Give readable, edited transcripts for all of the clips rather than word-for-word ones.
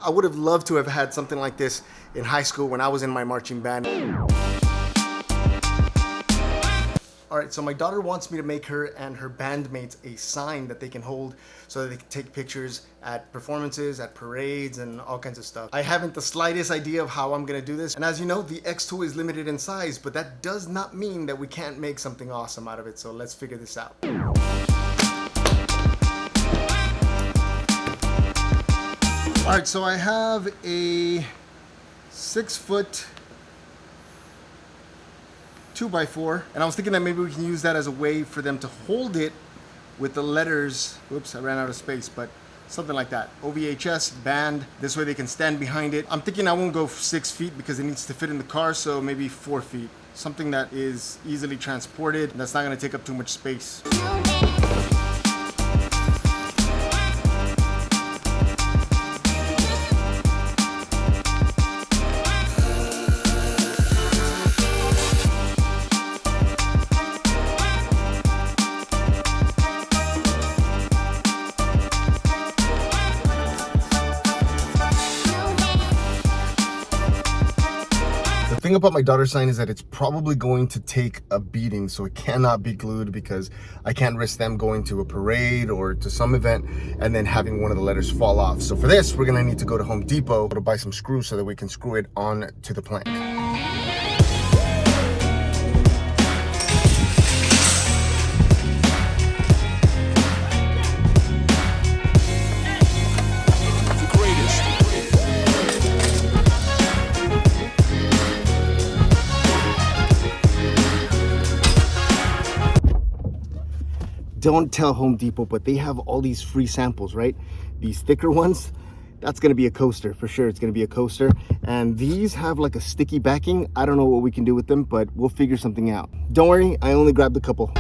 I would have loved to have had something like this in high school when I was in my marching band. Alright, so my daughter wants me to make her and her bandmates a sign that they can hold so that they can take pictures at performances, at parades, and all kinds of stuff. I haven't the slightest idea of how I'm going to do this. And as you know, the Xtool is limited in size, but that does not mean that we can't make something awesome out of it. So let's figure this out. Alright, so I have a 6-foot 2x4, and I was thinking that maybe we can use that as a way for them to hold it with the letters. Oops, I ran out of space, but something like that. OVHS, band. This way they can stand behind it. I'm thinking I won't go 6 feet because it needs to fit in the car, so maybe 4 feet. Something that is easily transported, and that's not going to take up too much space. The thing about my daughter's sign is that it's probably going to take a beating, so it cannot be glued because I can't risk them going to a parade or to some event and then having one of the letters fall off. So for this, we're gonna need to go to Home Depot to buy some screws so that we can screw it on to the plank. Don't tell Home Depot, but they have all these free samples, right? These thicker ones, that's gonna be a coaster for sure. It's gonna be a coaster. And these have like a sticky backing. I don't know what we can do with them, but we'll figure something out. Don't worry, I only grabbed a couple.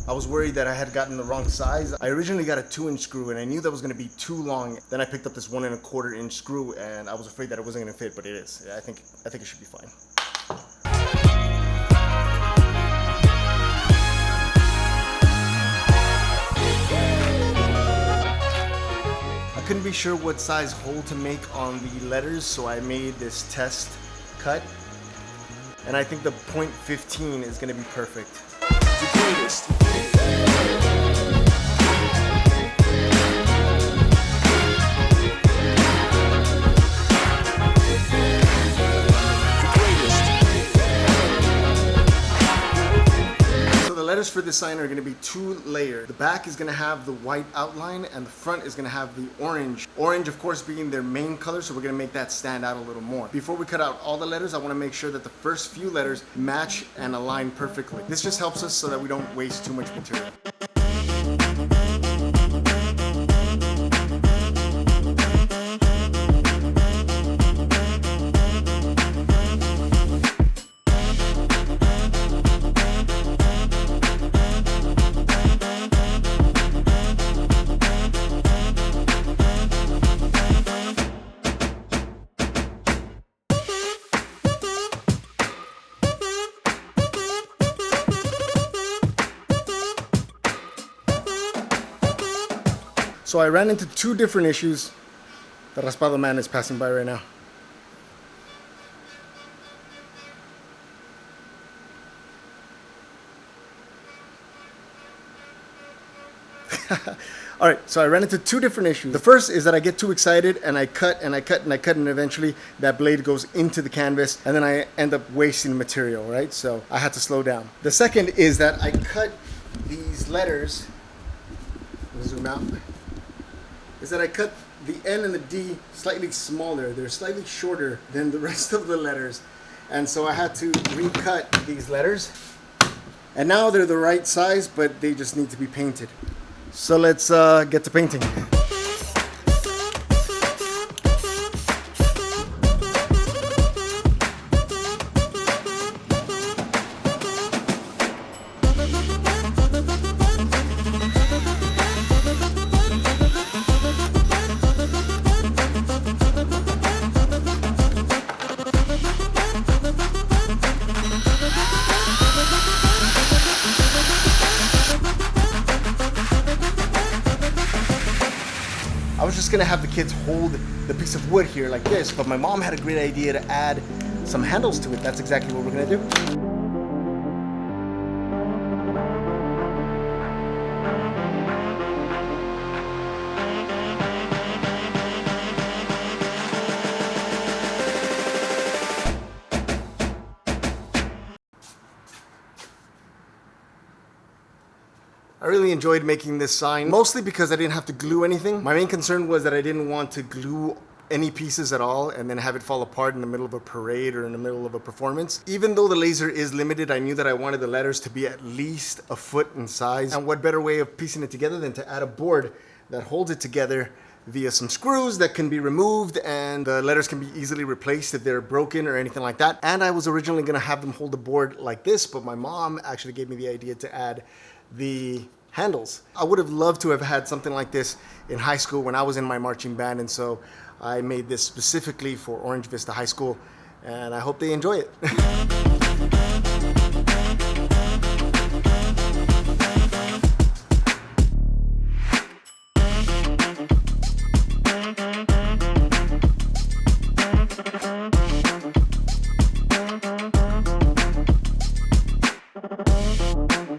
I was worried that I had gotten the wrong size. I originally got a 2-inch screw and I knew that was gonna be too long. Then I picked up this 1¼ inch screw and I was afraid that it wasn't gonna fit, but it is. I think it should be fine. I couldn't be sure what size hole to make on the letters, so I made this test cut. And I think the .15 is gonna be perfect. The greatest. So the letters for this sign are going to be 2 layered. The back is going to have the white outline and the front is going to have the orange. Orange, of course, being their main color, so we're going to make that stand out a little more. Before we cut out all the letters, I want to make sure that the first few letters match and align perfectly. This just helps us so that we don't waste too much material. So I ran into 2 different issues. The Raspado man is passing by right now. All right, so I ran into 2 different issues. The first is that I get too excited and I cut and I cut and I cut, and eventually that blade goes into the canvas and then I end up wasting material, right? So I had to slow down. The second is that I cut these letters. Let me zoom out. Is that I cut the N and the D slightly smaller. They're slightly shorter than the rest of the letters. And so I had to recut these letters. And now they're the right size, but they just need to be painted. So let's get to painting. gonna have the kids hold the piece of wood here like this, but my mom had a great idea to add some handles to it. That's exactly what we're gonna do. I really enjoyed making this sign, mostly because I didn't have to glue anything. My main concern was that I didn't want to glue any pieces at all and then have it fall apart in the middle of a parade or in the middle of a performance. Even though the laser is limited, I knew that I wanted the letters to be at least a foot in size. And what better way of piecing it together than to add a board that holds it together via some screws that can be removed, and the letters can be easily replaced if they're broken or anything like that. And I was originally gonna have them hold the board like this, but my mom actually gave me the idea to add the handles. I would have loved to have had something like this in high school when I was in my marching band, and so I made this specifically for Orange Vista High School, and I hope they enjoy it.